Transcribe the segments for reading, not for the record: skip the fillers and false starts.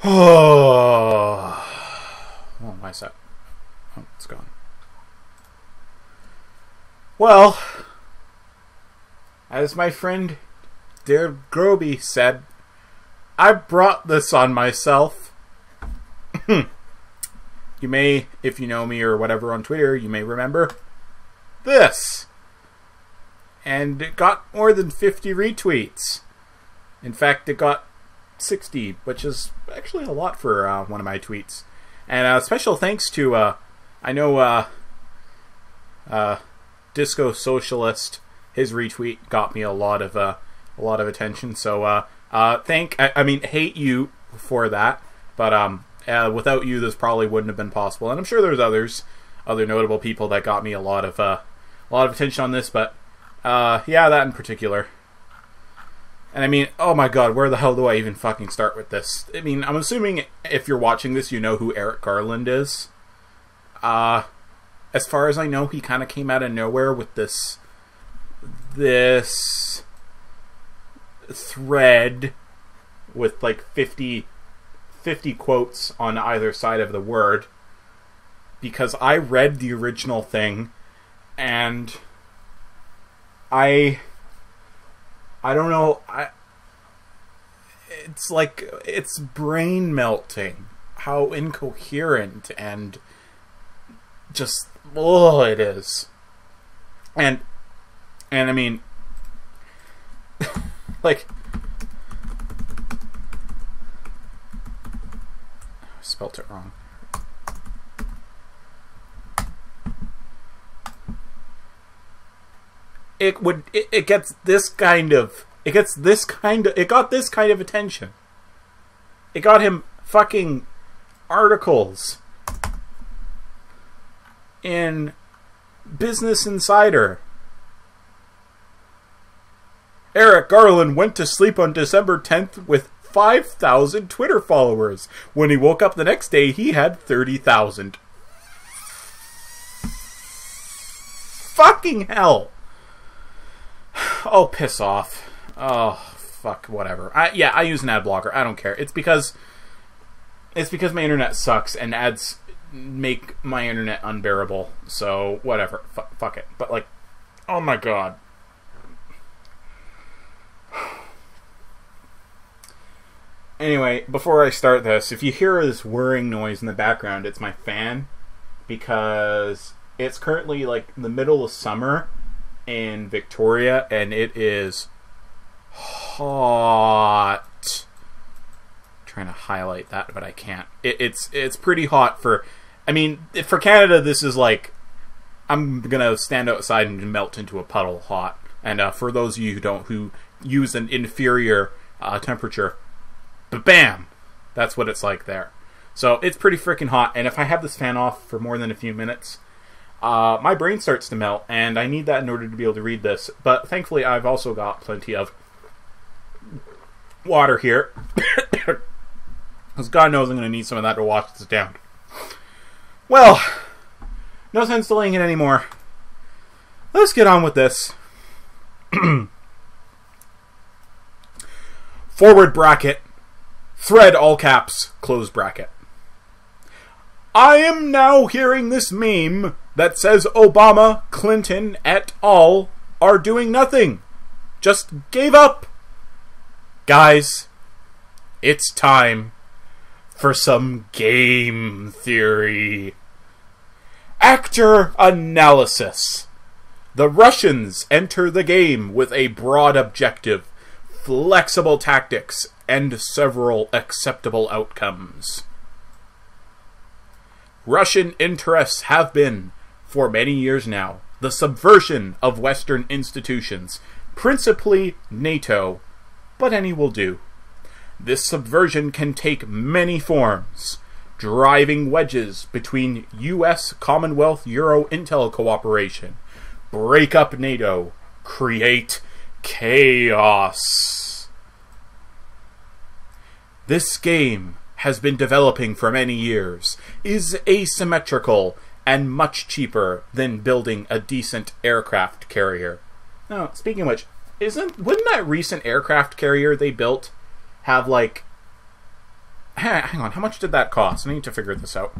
Oh, my set. Oh, it's gone. Well, as my friend Derek Groby said, I brought this on myself. You may, if you know me or whatever on Twitter, you may remember this. And it got more than 50 retweets. In fact, it got 60, which is actually a lot for one of my tweets. And special thanks to, I know Disco Socialist. His retweet got me a lot of attention. So I mean, hate you for that. But without you, this probably wouldn't have been possible. And I'm sure there's other notable people that got me a lot of attention on this. But yeah, that in particular. And I mean, oh my god, where the hell do I even fucking start with this? I mean, I'm assuming if you're watching this, you know who Eric Garland is. As far as I know, he kind of came out of nowhere with this thread with like 50 quotes on either side of the word. Because I read the original thing, and I don't know, it's like, it's brain melting how incoherent and just, oh, it is. And I mean, like, I spelt it wrong. It got this kind of attention. It got him fucking articles in Business Insider. Eric Garland went to sleep on December 10th with 5,000 Twitter followers. When he woke up the next day, he had 30,000. Fucking hell. Oh, piss off. Oh, fuck, whatever. I use an ad blocker. I don't care. It's because my internet sucks, and ads make my internet unbearable. So, whatever. Fuck it. But, like, oh my god. Anyway, before I start this, if you hear this whirring noise in the background, it's my fan. Because it's currently, like, the middle of summer in Victoria, and it is hot. I'm trying to highlight that, but I can't. It's pretty hot for, I mean, for Canada, this is like, I'm gonna stand outside and melt into a puddle hot. And for those of you who use an inferior temperature, but bam, that's what it's like there. So it's pretty freaking hot, and if I have this fan off for more than a few minutes, my brain starts to melt, and I need that in order to be able to read this. But thankfully, I've also got plenty of water here. Because God knows I'm going to need some of that to wash this down. Well, no sense delaying it anymore. Let's get on with this. Forward bracket. Thread all caps. Close bracket. I am now hearing this meme that says Obama, Clinton, et al. Are doing nothing. Just gave up. Guys, it's time for some game theory. Actor analysis. The Russians enter the game with a broad objective, flexible tactics, and several acceptable outcomes. Russian interests have been, for many years now, the subversion of Western institutions, principally NATO, but any will do. This subversion can take many forms, driving wedges between US Commonwealth Euro Intel cooperation, break up NATO, create chaos. This game has been developing for many years, is asymmetrical, and much cheaper than building a decent aircraft carrier. Now, speaking of which, wouldn't that recent aircraft carrier they built have, like, Hang on, how much did that cost? I need to figure this out.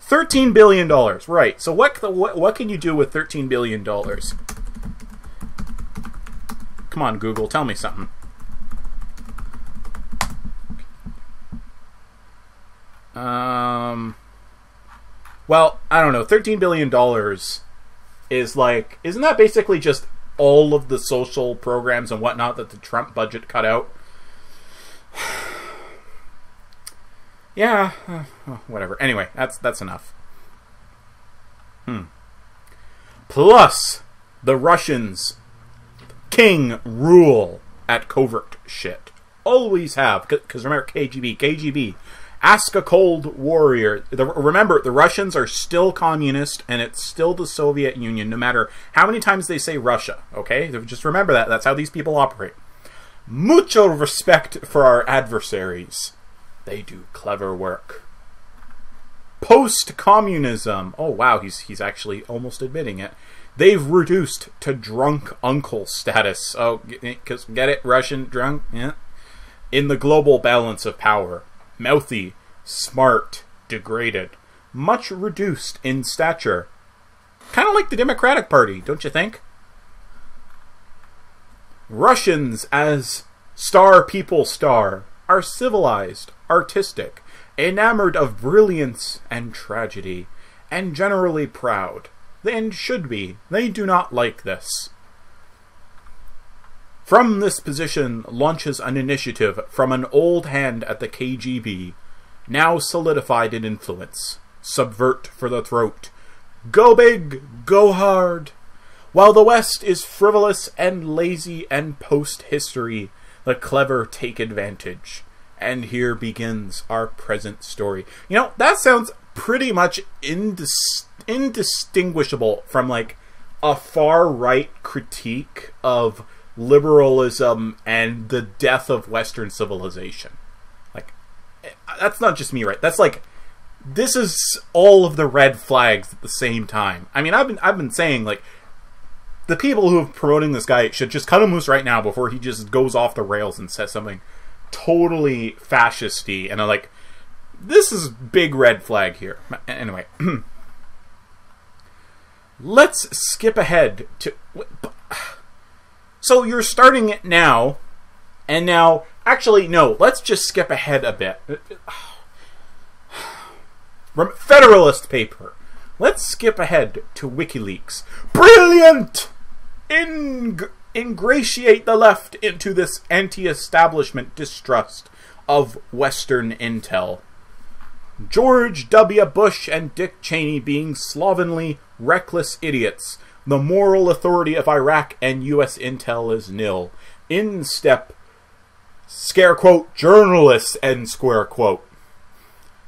$13 billion, right. So what can you do with $13 billion? Come on, Google, tell me something. Well, I don't know. $13 billion is like... Isn't that basically just all of the social programs and whatnot that the Trump budget cut out? Yeah, whatever. Anyway, that's enough. Plus, the Russians king rule at covert shit. Always have. Because remember, KGB. Ask a cold warrior. Remember, the Russians are still communist, and it's still the Soviet Union, no matter how many times they say Russia, okay? Just remember that. That's how these people operate. Mucho respect for our adversaries. They do clever work. Post-communism. Oh, wow, he's actually almost admitting it. They've reduced to drunk uncle status. Oh, because get it? Russian drunk? Yeah. In the global balance of power. Mouthy, smart, degraded. Much reduced in stature. Kind of like the Democratic Party, don't you think? Russians as star are civilized, artistic, enamored of brilliance and tragedy, and generally proud. And should be. They do not like this. From this position launches an initiative from an old hand at the KGB, now solidified in influence. Subvert for the throat. Go big, go hard. While the West is frivolous and lazy and post-history, the clever take advantage. And here begins our present story. You know, that sounds pretty much indistinguishable from, like, a far-right critique of liberalism and the death of Western civilization. Like, that's not just me, right? That's like, this is all of the red flags at the same time. I mean, I've been saying, like, the people who are promoting this guy should just cut him loose right now before he just goes off the rails and says something totally fascisty. And I'm like, this is big red flag here. Anyway, let's skip ahead to... So you're starting it now, and now... Actually, no, let's just skip ahead a bit. Federalist paper. Let's skip ahead to WikiLeaks. Brilliant! Ingratiate the left into this anti-establishment distrust of Western intel. George W. Bush and Dick Cheney being slovenly, reckless idiots. The moral authority of Iraq and U.S. intel is nil. In step, scare quote, journalists, end square quote.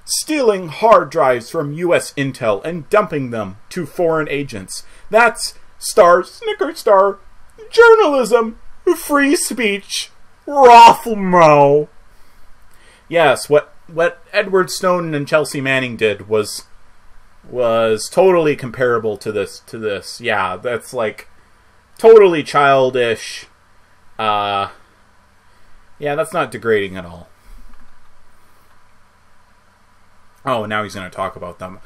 Stealing hard drives from U.S. intel and dumping them to foreign agents. That's snicker star, journalism, free speech, Rothmo. Yes, what Edward Snowden and Chelsea Manning did was totally comparable to this. Yeah, that's like totally childish. Yeah, that's not degrading at all. Oh, now he's going to talk about them.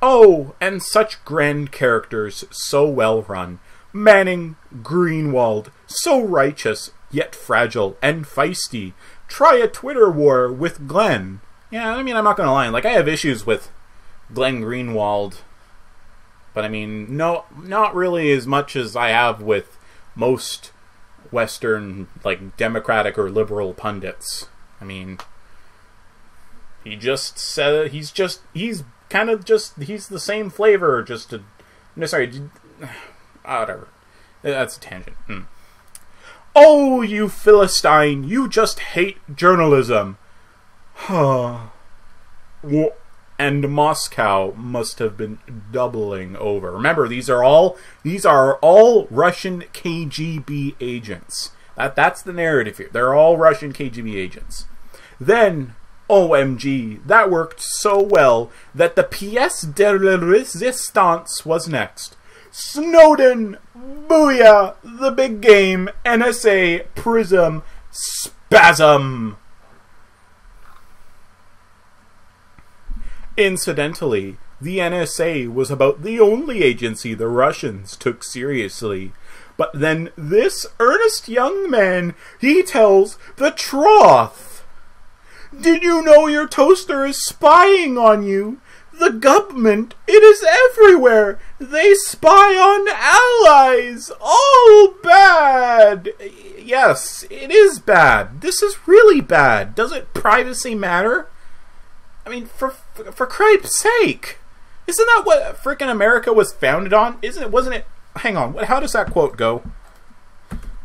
Oh, and such grand characters, so well run. Manning, Greenwald, so righteous, yet fragile and feisty. Try a Twitter war with Glenn. Yeah, I mean, I'm not going to lie. Like, I have issues with Glenn Greenwald. But, I mean, no, not really as much as I have with most Western, like, Democratic or liberal pundits. I mean, he's the same flavor, whatever. That's a tangent. Oh, you Philistine, you just hate journalism. And Moscow must have been doubling over. Remember, these are all Russian KGB agents. That's the narrative here. They're all Russian KGB agents. Then, OMG, that worked so well that the pièce de résistance was next. Snowden, booyah, the big game, NSA, Prism, spasm. Incidentally, the NSA was about the only agency the Russians took seriously. But then this earnest young man, he tells the truth. Did you know your toaster is spying on you? The government, it is everywhere. They spy on allies. All bad. Yes, it is bad. This is really bad. Doesn't privacy matter? I mean, for Christ's sake. Isn't that what frickin' America was founded on? Wasn't it? Hang on. How does that quote go?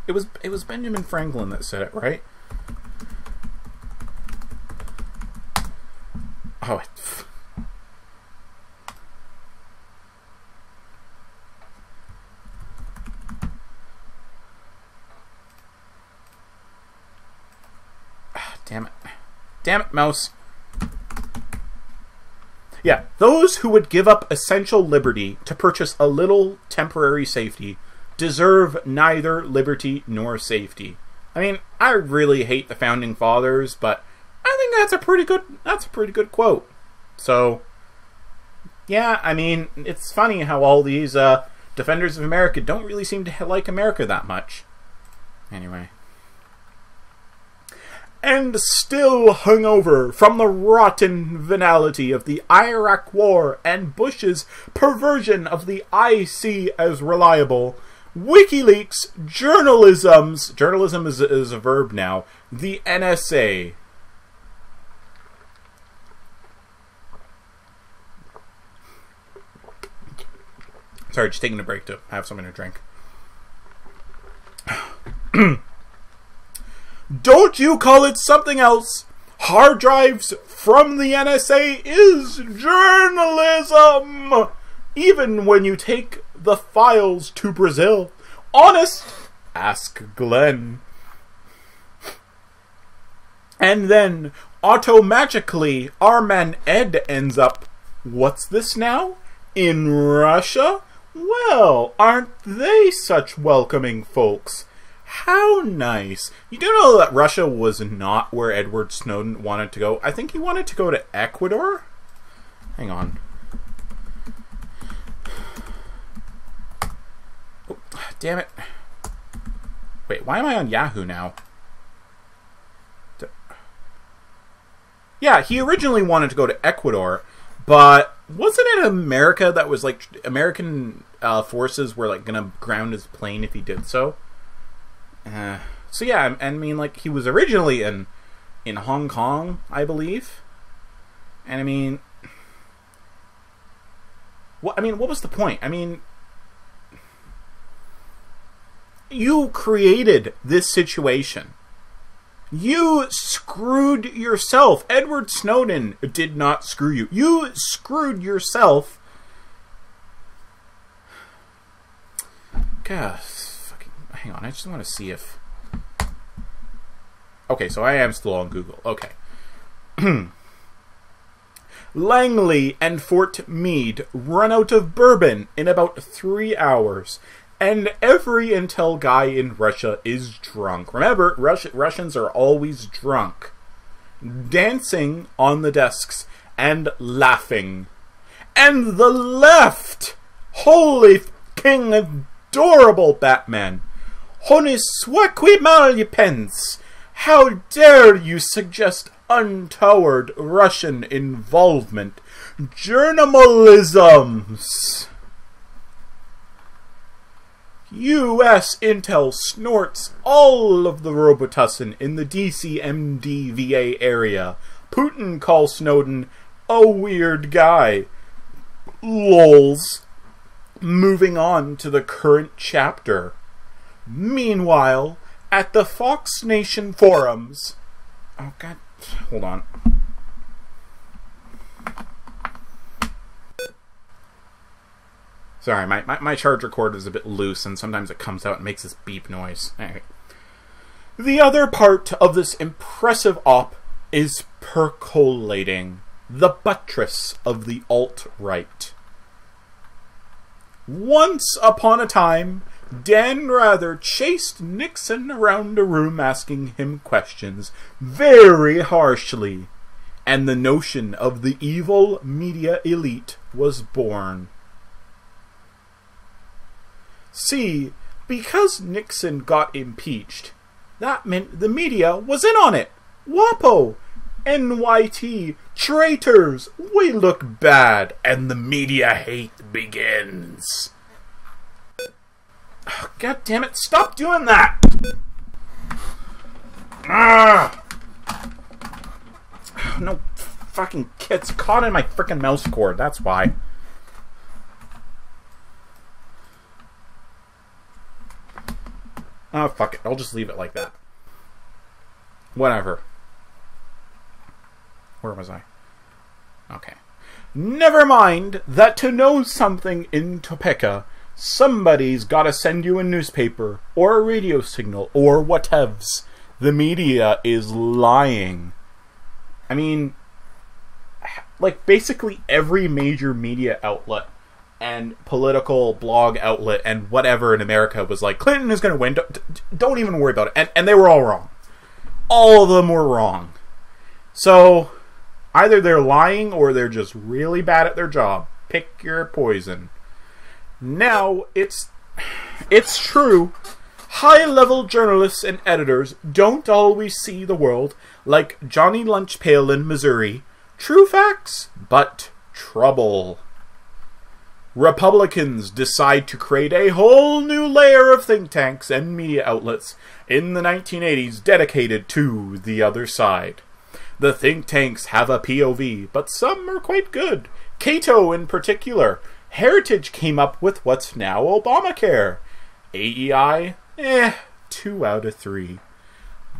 It was Benjamin Franklin that said it, right? Oh, damn it. Damn it, mouse. Yeah, those who would give up essential liberty to purchase a little temporary safety deserve neither liberty nor safety. I mean, I really hate the founding fathers, but I think that's a pretty good quote. So, yeah, I mean, it's funny how all these defenders of America don't really seem to like America that much. Anyway. And still hungover from the rotten venality of the Iraq War and Bush's perversion of the I see as reliable, WikiLeaks journalism is a verb now, the NSA. Sorry, just taking a break to have something to drink. Don't you call it something else? Hard drives from the NSA is journalism! Even when you take the files to Brazil. Honest? Ask Glenn. And then, automagically, our man Ed ends up, what's this now? In Russia? Well, aren't they such welcoming folks? How nice. You do know that Russia was not where Edward Snowden wanted to go. I think he wanted to go to Ecuador? Hang on. Oh, damn it. Wait, why am I on Yahoo now? Yeah, he originally wanted to go to Ecuador, but wasn't it America that was like, American forces were like gonna ground his plane if he did so? So yeah, I mean, like, he was originally in Hong Kong, I believe. And I mean, what was the point? I mean, you created this situation. You screwed yourself. Edward Snowden did not screw you. You screwed yourself. God. Hang on, I just want to see if... Okay, so I am still on Google. Okay. Langley and Fort Meade run out of bourbon in about 3 hours. And every intel guy in Russia is drunk. Remember, Russians are always drunk. Dancing on the desks and laughing. And the left! Holy king adorable Batman! Honey swaqui mal you pence! How dare you suggest untoward Russian involvement? Journalisms! U.S. intel snorts all of the Robitussin in the DCMDVA area. Putin calls Snowden a weird guy. Lols. Moving on to the current chapter. Meanwhile, at the Fox Nation forums... Oh, God. Hold on. Sorry, my charger cord is a bit loose, and sometimes it comes out and makes this beep noise. Anyway. The other part of this impressive op is percolating. The buttress of the alt-right. Once upon a time, Dan Rather chased Nixon around a room asking him questions very harshly, and the notion of the evil media elite was born. See, because Nixon got impeached, that meant the media was in on it. WAPO, NYT, traitors, we look bad, and the media hate begins. Oh, God damn it, stop doing that! Ah! No fucking kids caught in my frickin' mouse cord, that's why. Oh, fuck it, I'll just leave it like that. Whatever. Where was I? Okay. Never mind that to know something in Topeka, somebody's gotta send you a newspaper, or a radio signal, or whatevs. The media is lying. I mean, like, basically every major media outlet and political blog outlet and whatever in America was like, Clinton is gonna win, don't even worry about it. And they were all wrong. All of them were wrong. So, either they're lying or they're just really bad at their job. Pick your poison. Now, it's true. High-level journalists and editors don't always see the world like Johnny Lunchpail in Missouri. True facts, but trouble. Republicans decide to create a whole new layer of think tanks and media outlets in the 1980s dedicated to the other side. The think tanks have a POV, but some are quite good. Cato in particular. Heritage came up with what's now Obamacare. AEI? 2 out of 3.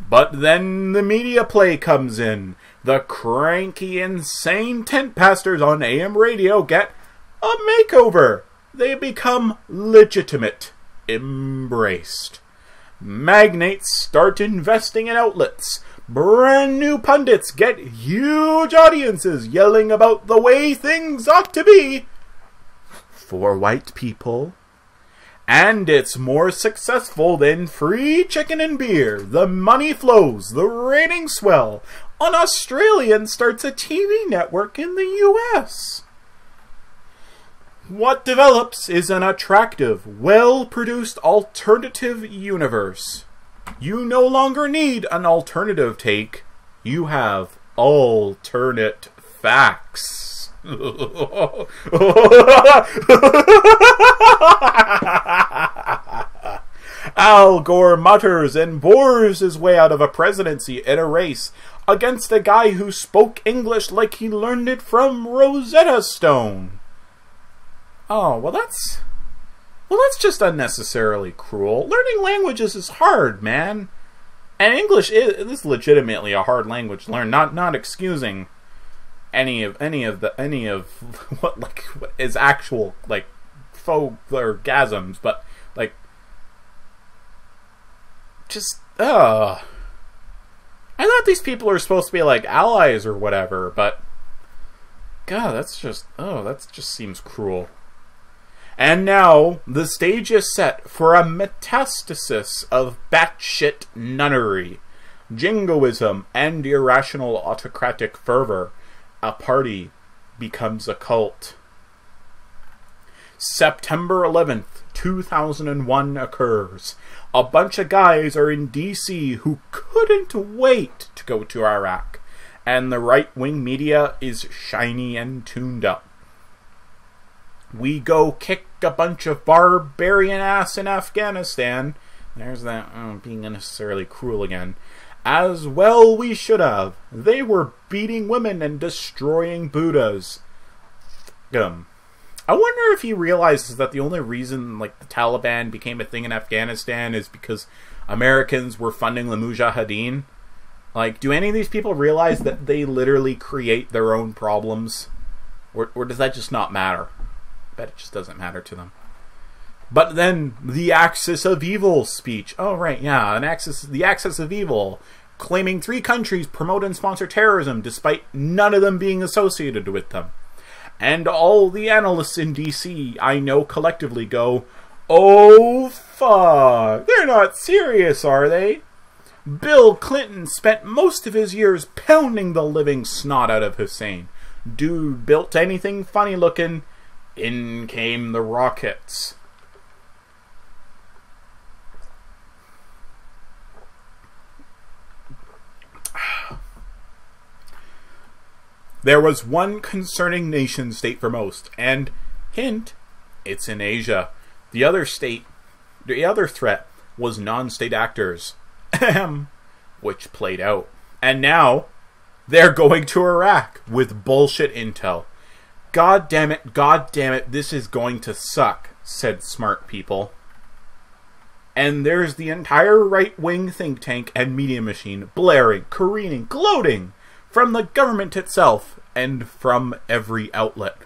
But then the media play comes in. The cranky, insane tent pastors on AM radio get a makeover. They become legitimate, embraced. Magnates start investing in outlets. Brand new pundits get huge audiences yelling about the way things ought to be for white people. And it's more successful than free chicken and beer. The money flows, the ratings swell. An Australian starts a TV network in the US. What develops is an attractive, well-produced alternative universe. You no longer need an alternative take. You have alternate facts. Al Gore mutters and bores his way out of a presidency in a race against a guy who spoke English like he learned it from Rosetta Stone. Oh, well that's just unnecessarily cruel. Learning languages is hard, man. And English is legitimately a hard language to learn. Not excusing any of what is actual like faux orgasms, but like just I thought these people are supposed to be like allies or whatever, but God, that just seems cruel. And now, the stage is set for a metastasis of batshit nunnery, jingoism, and irrational autocratic fervor. A party becomes a cult. September 11th, 2001 occurs. A bunch of guys are in DC who couldn't wait to go to Iraq, and the right-wing media is shiny and tuned up. We go kick a bunch of barbarian ass in Afghanistan. There's that being unnecessarily cruel again. As well we should have. They were beating women and destroying Buddhas. I wonder if he realizes that the only reason like the Taliban became a thing in Afghanistan is because Americans were funding the Mujahideen. Like, do any of these people realize that they literally create their own problems? Or does that just not matter? I bet it just doesn't matter to them. But then, the Axis of Evil speech. Oh, right, yeah, the Axis of Evil, claiming 3 countries promote and sponsor terrorism, despite none of them being associated with them. And all the analysts in DC I know collectively go, "Oh, fuck. They're not serious, are they?" Bill Clinton spent most of his years pounding the living snot out of Hussein. Dude built anything funny looking. In came the rockets. There was one concerning nation state for most, and, hint, it's in Asia. The other threat was non-state actors, which played out. And now, they're going to Iraq with bullshit intel. God damn it, this is going to suck, said smart people. And there's the entire right-wing think tank and media machine blaring, careening, gloating from the government itself and from every outlet.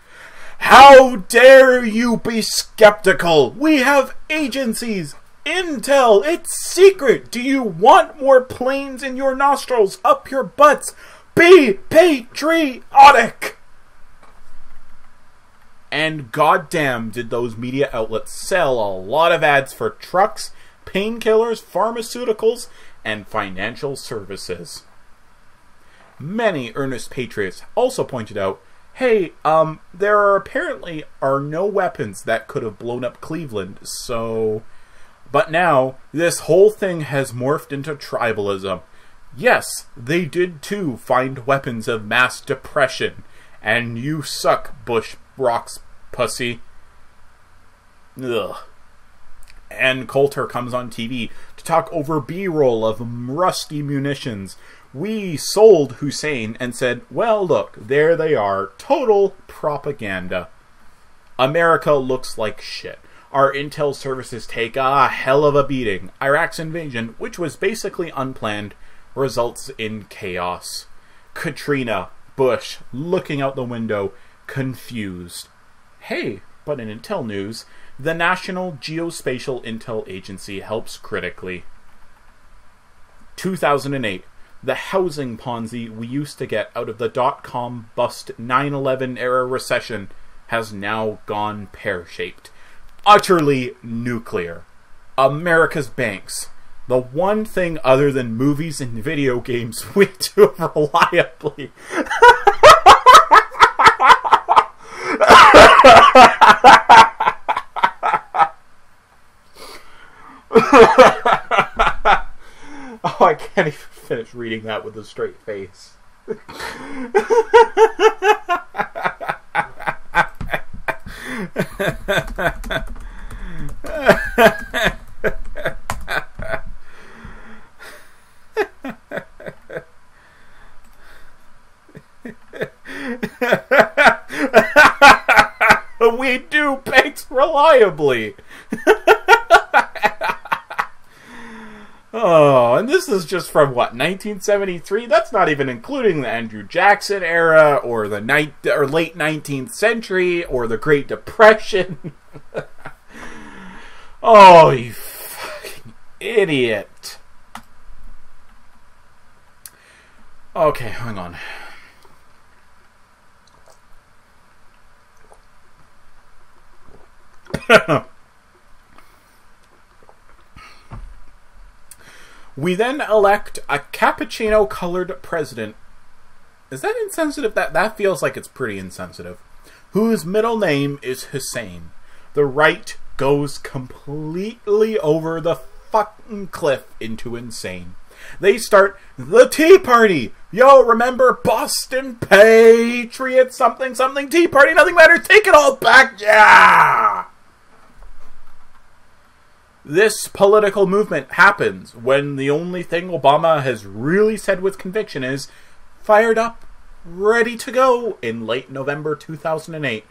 How dare you be skeptical? We have agencies, intel, it's secret. Do you want more planes in your nostrils, up your butts? Be patriotic! And goddamn did those media outlets sell a lot of ads for trucks, painkillers, pharmaceuticals, and financial services. Many earnest patriots also pointed out, hey, there apparently are no weapons that could have blown up Cleveland, so... But now, this whole thing has morphed into tribalism. Yes, they did too find weapons of mass depression, and you suck, Bush rocks pussy. Ugh. And Coulter comes on TV to talk over B-roll of rusty munitions. We sold Hussein and said, well, look, there they are. Total propaganda. America looks like shit. Our intel services take a hell of a beating. Iraq's invasion, which was basically unplanned, results in chaos. Katrina, Bush, looking out the window, confused. Hey, but in intel news, the National Geospatial Intel Agency helps critically. 2008. The housing Ponzi we used to get out of the dot-com bust 9/11 era recession has now gone pear-shaped. Utterly nuclear. America's banks. The one thing other than movies and video games we do reliably. Oh, I can't even finish reading that with a straight face. We do banks reliably. Oh, and this is just from, what, 1973? That's not even including the Andrew Jackson era, or the late 19th century, or the Great Depression. Oh, you fucking idiot. Okay, hang on. We then elect a cappuccino-colored president. Is that insensitive? That feels like it's pretty insensitive. Whose middle name is Hussein. The right goes completely over the fucking cliff into insane. They start the Tea Party. Yo, remember Boston Patriots something something Tea Party, nothing matters, take it all back, yeah! This political movement happens when the only thing Obama has really said with conviction is fired up, ready to go in late November 2008.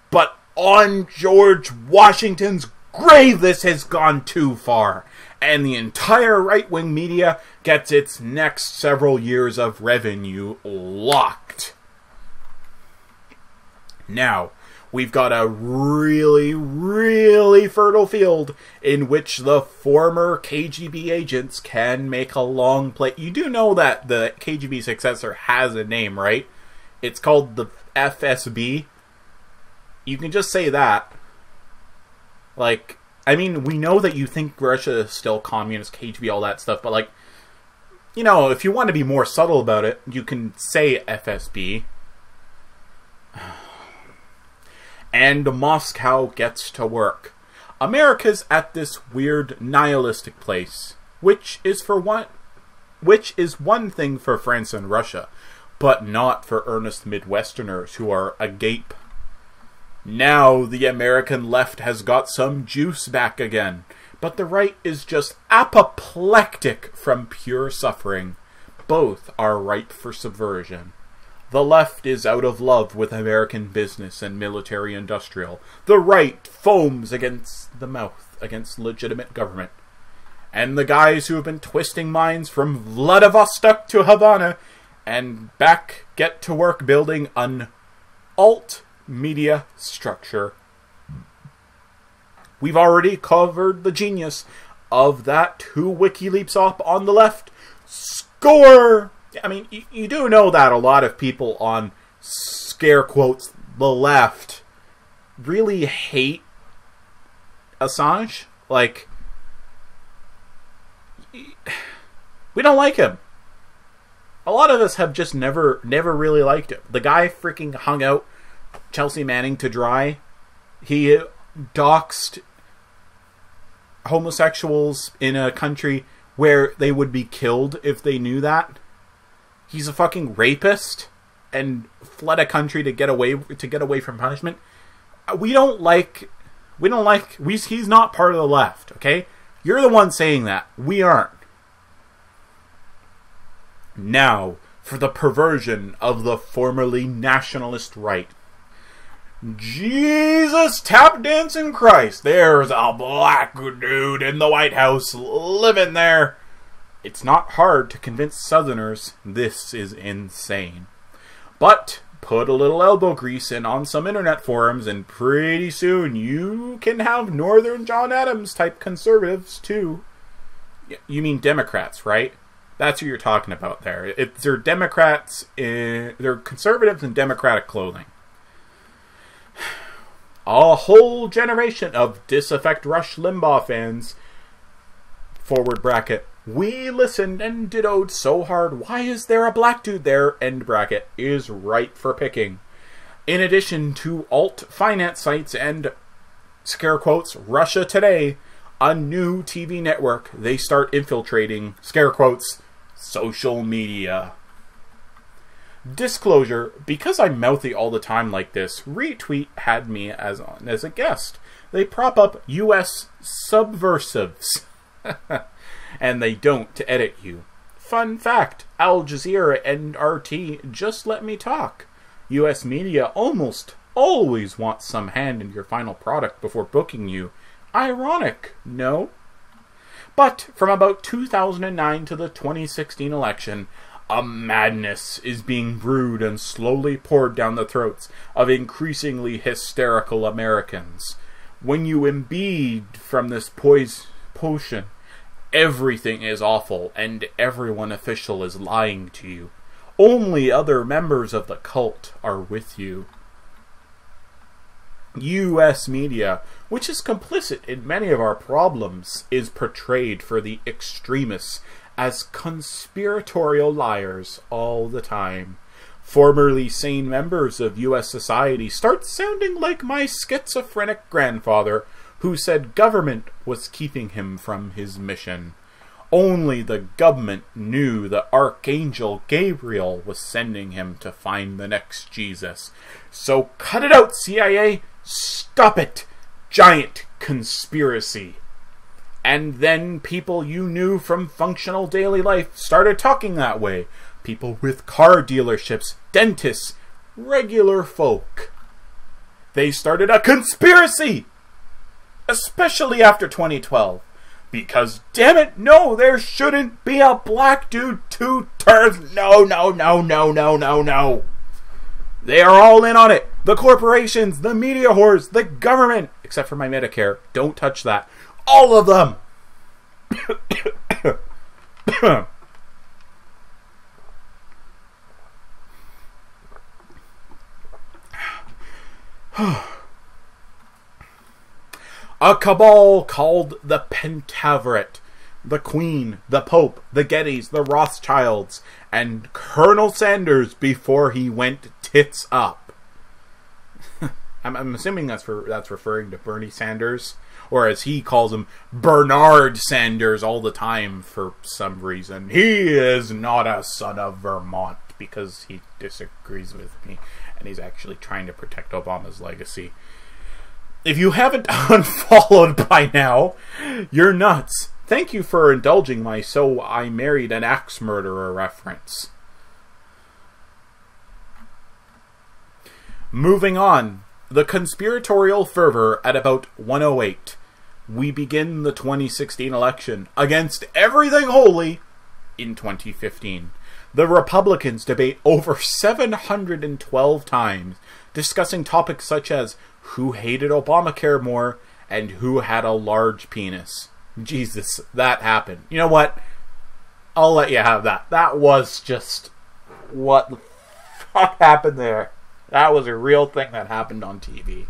But on George Washington's grave, this has gone too far, and the entire right-wing media gets its next several years of revenue locked. Now, we've got a really, really fertile field in which the former KGB agents can make a long play. You do know that the KGB successor has a name, right? It's called the FSB. You can just say that. Like, I mean, we know that you think Russia is still communist, KGB, all that stuff, but like, you know, if you want to be more subtle about it, you can say FSB. And Moscow gets to work. America's at this weird nihilistic place, which is one thing for France and Russia, but not for earnest Midwesterners who are agape. Now the American left has got some juice back again, but the right is just apoplectic from pure suffering. Both are ripe for subversion. The left is out of love with American business and military-industrial. The right foams against the mouth against legitimate government. And the guys who have been twisting minds from Vladivostok to Havana and back get to work building an alt-media structure. We've already covered the genius of that 2 WikiLeaks op on the left. Score! I mean, you do know that a lot of people on, scare quotes, the left, really hate Assange. Like, we don't like him. A lot of us have just never really liked him. The guy freaking hung out Chelsea Manning to dry. He doxed homosexuals in a country where they would be killed if they knew that. He's a fucking rapist and fled a country to get away from punishment. He's not part of the left, okay? You're the one saying that. We aren't. Now, for the perversion of the formerly nationalist right. Jesus tap dancing Christ. There's a black dude in the White House living there. It's not hard to convince Southerners this is insane. But put a little elbow grease in on some internet forums and pretty soon you can have Northern John Adams type conservatives too. You mean Democrats, right? That's who you're talking about there. They're Democrats, they're conservatives in Democratic clothing. A whole generation of disaffect Rush Limbaugh fans, forward bracket, we listened and dittoed so hard, why is there a black dude there, end bracket, is ripe for picking. In addition to alt finance sites and, scare quotes, Russia Today, a new TV network, they start infiltrating, scare quotes, social media. Disclosure, because I'm mouthy all the time like this, Retweet had me as a guest. They prop up US subversives. And they don't to edit you. Fun fact, Al Jazeera and RT just let me talk. US media almost always wants some hand in your final product before booking you. Ironic, no? But from about 2009 to the 2016 election, a madness is being brewed and slowly poured down the throats of increasingly hysterical Americans. When you imbibe from this potion, everything is awful and everyone official is lying to you. Only other members of the cult are with you. U.S. media, which is complicit in many of our problems, is portrayed for the extremists as conspiratorial liars all the time. Formerly sane members of U.S. society start sounding like my schizophrenic grandfather, who said government was keeping him from his mission. Only the government knew the Archangel Gabriel was sending him to find the next Jesus. So cut it out, CIA! Stop it! Giant conspiracy. And then people you knew from functional daily life started talking that way. People with car dealerships, dentists, regular folk. They started a conspiracy! Especially after 2012. Because, damn it, no, there shouldn't be a black dude 2 terms. No, no, no, no, no, no, no. They are all in on it. The corporations, the media whores, the government. Except for my Medicare. Don't touch that. All of them. A cabal called the Pentaveret, the Queen, the Pope, the Gettys, the Rothschilds, and Colonel Sanders before he went tits up. I'm assuming that's referring to Bernie Sanders, or as he calls him, Bernard Sanders all the time for some reason. He is not a son of Vermont because he disagrees with me, and he's actually trying to protect Obama's legacy. If you haven't unfollowed by now, you're nuts. Thank you for indulging my "So I Married an Axe Murderer" reference. Moving on. The conspiratorial fervor at about 1:08. We begin the 2016 election against everything holy in 2015. The Republicans debate over 712 times, discussing topics such as who hated Obamacare more and who had a large penis. Jesus, that happened. You know what? I'll let you have that. That was just... what the fuck happened there? That was a real thing that happened on TV.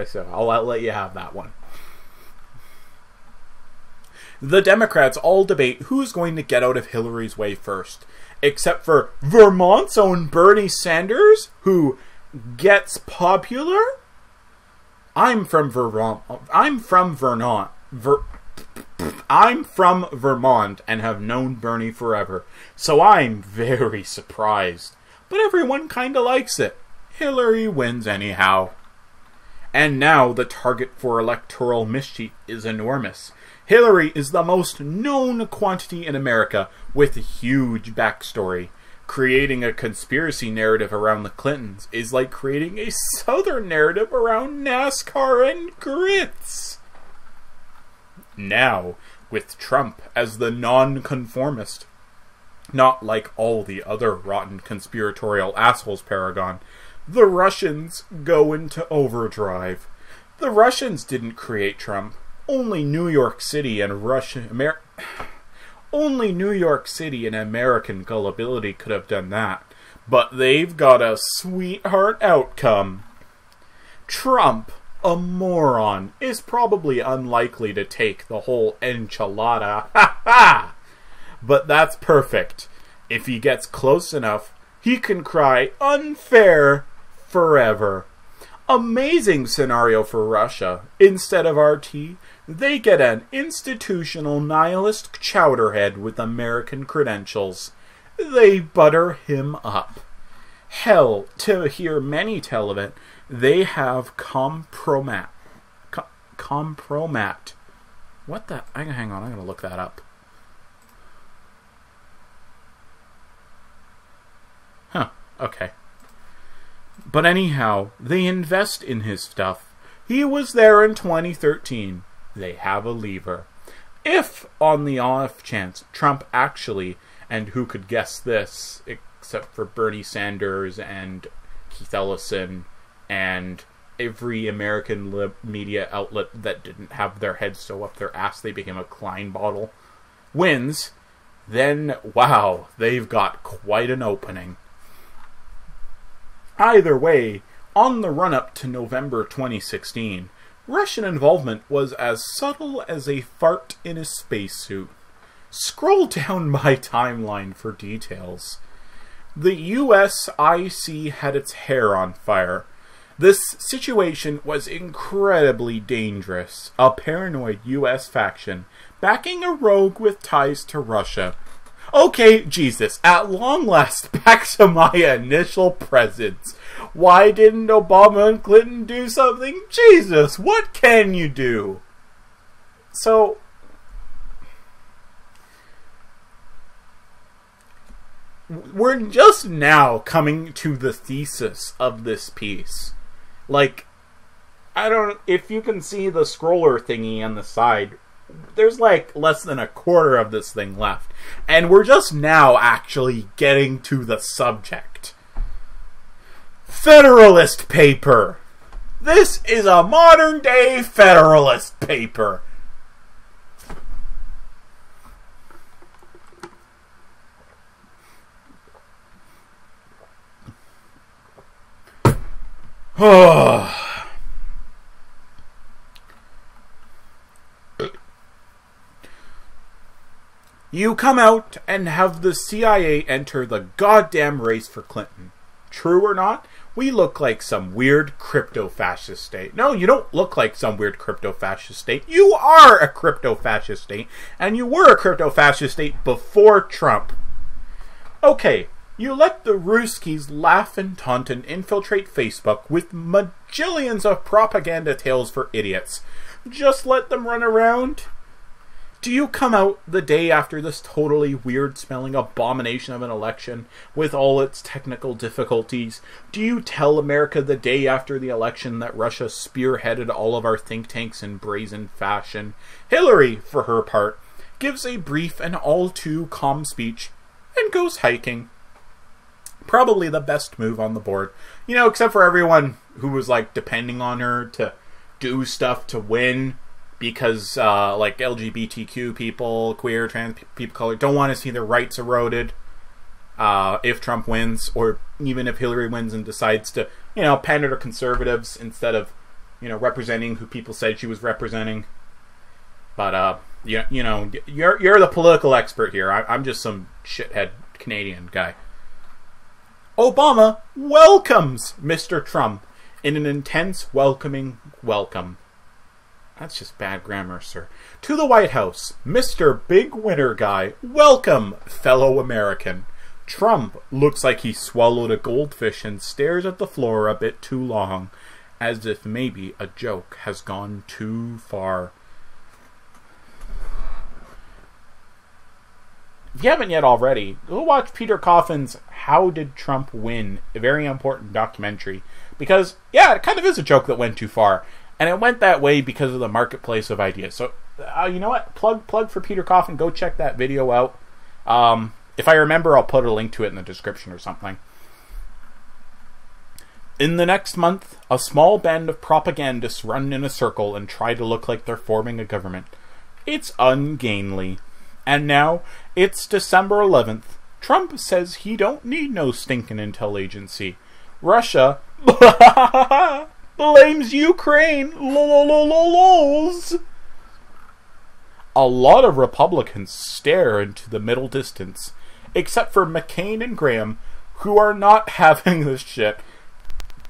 So I'll let you have that one. The Democrats all debate who's going to get out of Hillary's way first, except for Vermont's own Bernie Sanders, who gets popular. I'm from Vermont and have known Bernie forever, so I'm very surprised. But everyone kinda likes it. Hillary wins anyhow. And now the target for electoral mischief is enormous. Hillary is the most known quantity in America with a huge backstory. Creating a conspiracy narrative around the Clintons is like creating a Southern narrative around NASCAR and grits. Now, with Trump as the non-conformist, not like all the other rotten conspiratorial assholes, Paragon, the Russians go into overdrive. The Russians didn't create Trump. Only New York City and American gullibility could have done that. But they've got a sweetheart outcome. Trump, a moron, is probably unlikely to take the whole enchilada. Ha ha! But that's perfect. If he gets close enough, he can cry unfair forever. Amazing scenario for Russia. Instead of RT, they get an institutional nihilist chowderhead with American credentials. They butter him up. Hell, to hear many tell of it, they have compromat. Compromat. What the? Hang on, I'm going to look that up. Huh, okay. But anyhow, they invest in his stuff. He was there in 2013. They have a lever. If, on the off chance, Trump actually, and who could guess this, except for Bernie Sanders and Keith Ellison and every American media outlet that didn't have their head so up their ass they became a Klein bottle, wins, then, wow, they've got quite an opening. Either way, on the run-up to November 2016, Russian involvement was as subtle as a fart in a spacesuit. Scroll down my timeline for details. The USIC had its hair on fire. This situation was incredibly dangerous. A paranoid US faction backing a rogue with ties to Russia. Okay, Jesus, at long last, back to my initial presence. Why didn't Obama and Clinton do something? Jesus, what can you do? So, we're just now coming to the thesis of this piece. Like, I don't, if you can see the scroller thingy on the side, there's like less than a quarter of this thing left. And we're just now actually getting to the subject. Federalist paper. This is a modern day Federalist paper. You come out and have the CIA enter the goddamn race for Clinton. True or not, we look like some weird crypto-fascist state. No, you don't look like some weird crypto-fascist state. You are a crypto-fascist state, and you were a crypto-fascist state before Trump. Okay, you let the Ruskies laugh and taunt and infiltrate Facebook with majillions of propaganda tales for idiots. Just let them run around. Do you come out the day after this totally weird-smelling abomination of an election with all its technical difficulties? Do you tell America the day after the election that Russia spearheaded all of our think tanks in brazen fashion? Hillary, for her part, gives a brief and all too calm speech and goes hiking. Probably the best move on the board. You know, except for everyone who was, like, depending on her to do stuff to win. Because, like, LGBTQ people, queer, trans people, color, don't want to see their rights eroded if Trump wins, or even if Hillary wins and decides to, you know, pander to conservatives instead of, you know, representing who people said she was representing. But, you know, you're the political expert here. I'm just some shithead Canadian guy. Obama welcomes Mr. Trump in an intense, welcoming welcome. That's just bad grammar, sir. To the White House, Mr. Big Winner Guy, welcome, fellow American. Trump looks like he swallowed a goldfish and stares at the floor a bit too long, as if maybe a joke has gone too far. If you haven't yet already, go watch Peter Coffin's How Did Trump Win? A very important documentary. Because, yeah, it kind of is a joke that went too far. And it went that way because of the marketplace of ideas. So, you know what? Plug for Peter Coffin. Go check that video out. If I remember, I'll put a link to it in the description or something. In the next month, a small band of propagandists run in a circle and try to look like they're forming a government. It's ungainly. And now, it's December 11th. Trump says he don't need no stinking intel agency. Russia blames Ukraine. Lols. A lot of Republicans stare into the middle distance, except for McCain and Graham, who are not having this shit.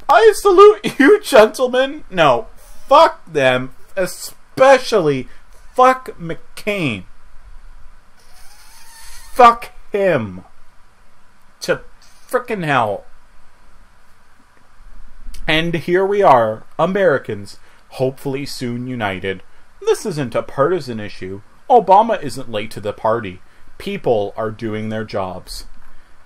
I salute you, gentlemen. No, fuck them. Especially fuck McCain. Fuck him. To frickin' hell. And here we are, Americans, hopefully soon united. This isn't a partisan issue. Obama isn't late to the party. People are doing their jobs.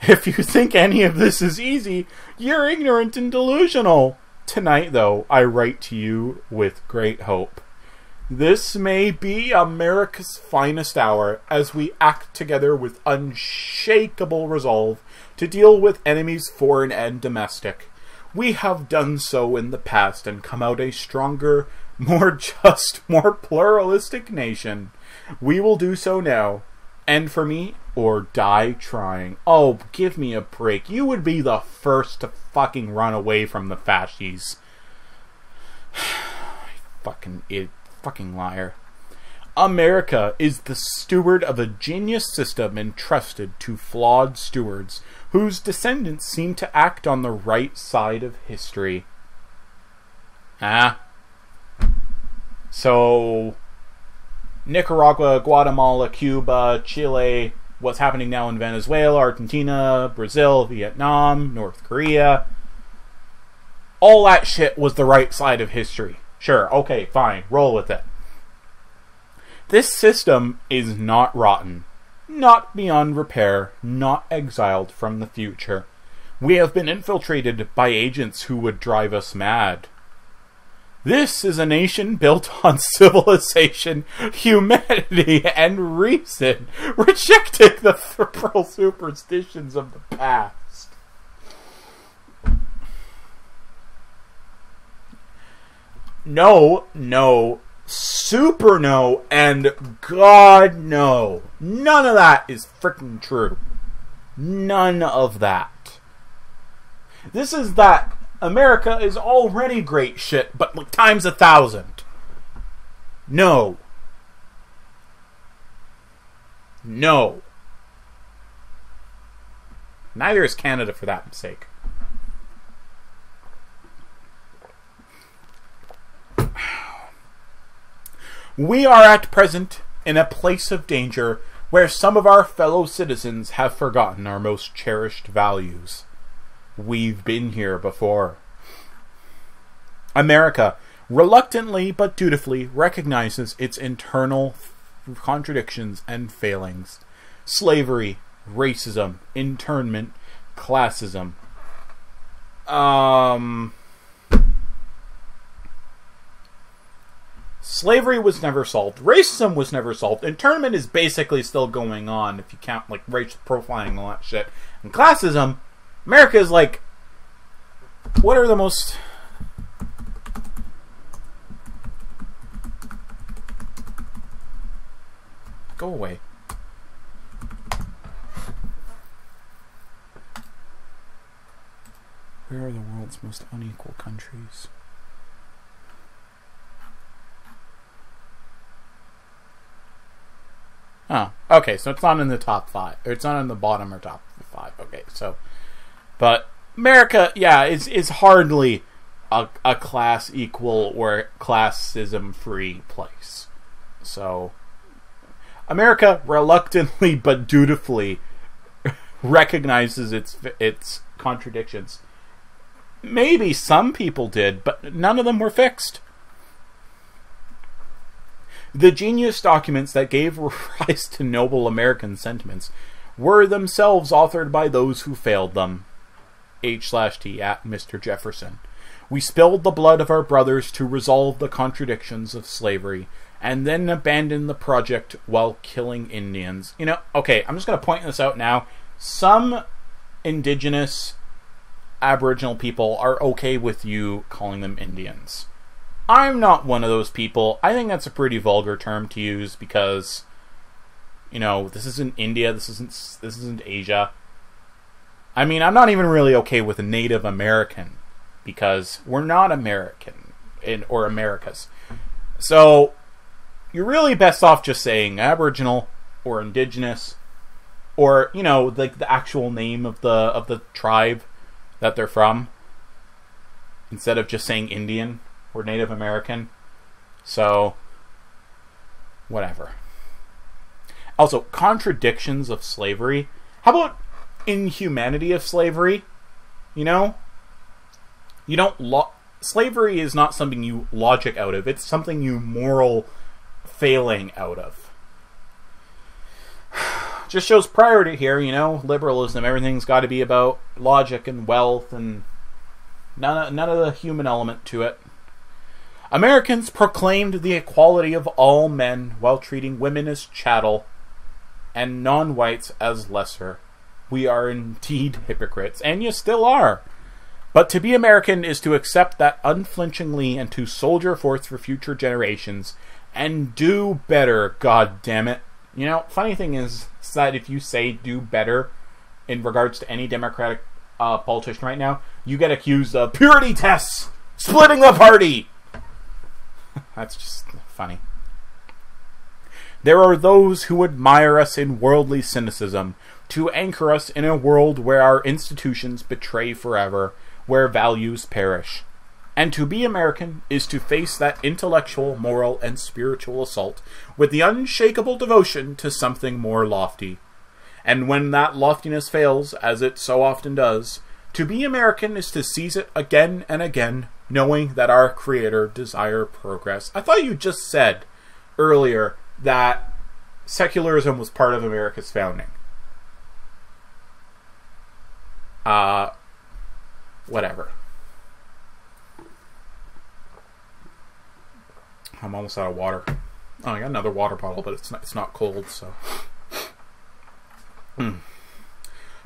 If you think any of this is easy, you're ignorant and delusional. Tonight, though, I write to you with great hope. This may be America's finest hour as we act together with unshakable resolve to deal with enemies foreign and domestic. We have done so in the past and come out a stronger, more just, more pluralistic nation. We will do so now. And for me, or die trying. Oh, give me a break. You would be the first to fucking run away from the fascies. Fucking idiot. Fucking liar. America is the steward of a genius system entrusted to flawed stewards whose descendants seem to act on the right side of history. So, Nicaragua, Guatemala, Cuba, Chile, what's happening now in Venezuela, Argentina, Brazil, Vietnam, North Korea. All that shit was the right side of history. Sure, okay, fine, roll with it. This system is not rotten, not beyond repair, not exiled from the future. We have been infiltrated by agents who would drive us mad. This is a nation built on civilization, humanity, and reason, rejecting the liberal superstitions of the past. No, super no, and God no. None of that is freaking true. None of that. This is that America is already great shit, but like times 1,000. No. No. Neither is Canada, for that sake. We are at present in a place of danger where some of our fellow citizens have forgotten our most cherished values. We've been here before. America, reluctantly but dutifully, recognizes its internal contradictions and failings. Slavery, racism, internment, classism. Slavery was never solved. Racism was never solved. Internment is basically still going on if you count like racial profiling and all that shit. And classism, America is like, what are the most... Go away. Where are the world's most unequal countries? Oh, okay, so it's not in the top 5. Or it's not in the bottom or top 5. Okay, so... But America, yeah, is hardly a class equal or classism-free place. So... America, reluctantly but dutifully, recognizes its contradictions. Maybe some people did, but none of them were fixed. The genius documents that gave rise to noble American sentiments were themselves authored by those who failed them. H/T at Mr. Jefferson. We spilled the blood of our brothers to resolve the contradictions of slavery, and then abandoned the project while killing Indians. You know, okay, I'm just going to point this out now. Some indigenous Aboriginal people are okay with you calling them Indians. I'm not one of those people. I think that's a pretty vulgar term to use because, you know, this isn't India, this isn't Asia. I mean, I'm not even really okay with a Native American because we're not American or Americas. So you're really best off just saying Aboriginal or Indigenous, or, you know, like the actual name of the tribe that they're from, instead of just saying Indian or Native American. So, whatever. Also, contradictions of slavery. How about inhumanity of slavery? You know? You don't slavery is not something you logic out of. It's something you moral failing out of. Just shows priority here, you know? Liberalism, everything's got to be about logic and wealth and none of the human element to it. Americans proclaimed the equality of all men while treating women as chattel and non-whites as lesser. We are indeed hypocrites, and you still are. But to be American is to accept that unflinchingly and to soldier forth for future generations and do better, god damn it. You know, funny thing is that if you say do better in regards to any Democratic politician right now, you get accused of purity tests, splitting the party. That's just funny. There are those who admire us in worldly cynicism, to anchor us in a world where our institutions betray forever, where values perish. And to be American is to face that intellectual, moral, and spiritual assault with the unshakable devotion to something more lofty. And when that loftiness fails, as it so often does, to be American is to seize it again and again, knowing that our Creator desires progress. I thought you just said earlier that secularism was part of America's founding. Whatever. I'm almost out of water. Oh, I got another water bottle, but it's not cold, so.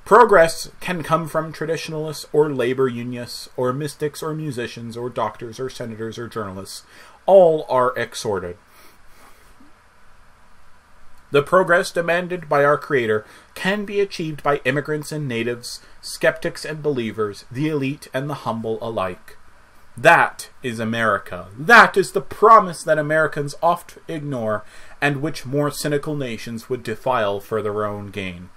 Progress can come from traditionalists or labor unionists or mystics or musicians or doctors or senators or journalists. All are exhorted. The progress demanded by our Creator can be achieved by immigrants and natives, skeptics and believers, the elite and the humble alike. That is America. That is the promise that Americans oft ignore, and which more cynical nations would defile for their own gain.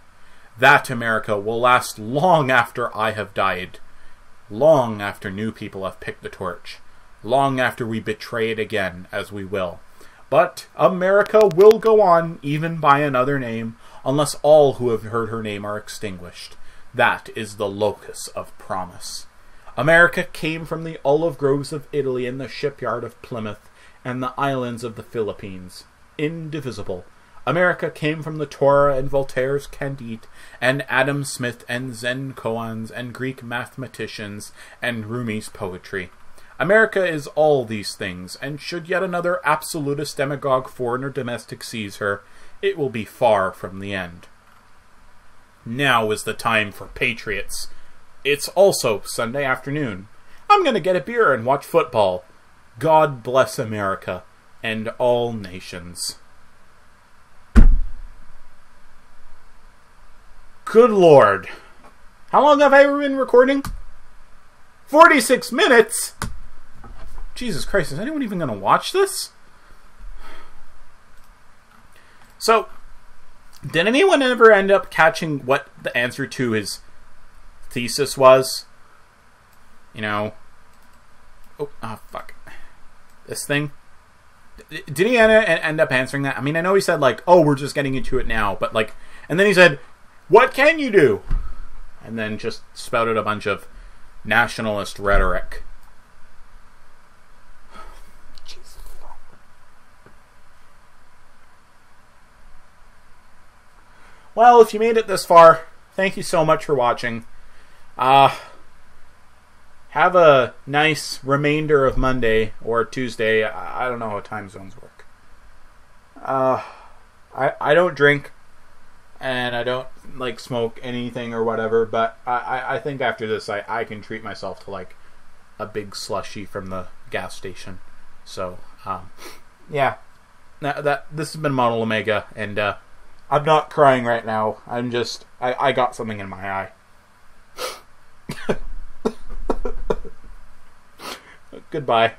That America will last long after I have died, long after new people have picked the torch, long after we betray it again, as we will. But America will go on, even by another name, unless all who have heard her name are extinguished. That is the locus of promise. America came from the olive groves of Italy and the shipyard of Plymouth and the islands of the Philippines. Indivisible. America came from the Torah and Voltaire's Candide, and Adam Smith and Zen koans and Greek mathematicians and Rumi's poetry. America is all these things, and should yet another absolutist demagogue foreigner domestic seize her, it will be far from the end. Now is the time for patriots. It's also Sunday afternoon. I'm going to get a beer and watch football. God bless America and all nations. Good Lord. How long have I ever been recording? 46 minutes? Jesus Christ, is anyone even going to watch this? So, did anyone ever end up catching what the answer to his thesis was? You know, fuck, this thing. Did he end up answering that? I mean, I know he said like, "Oh, we're just getting into it now," but like, and then he said, "What can you do?" And then just spouted a bunch of nationalist rhetoric. Jesus. Well, if you made it this far, thank you so much for watching. Have a nice remainder of Monday or Tuesday. I don't know how time zones work. I don't drink, and I don't like smoke anything or whatever, but I think after this I can treat myself to like a big slushie from the gas station. So yeah, that this has been Model Omega, and I'm not crying right now. I'm just I got something in my eye. Goodbye.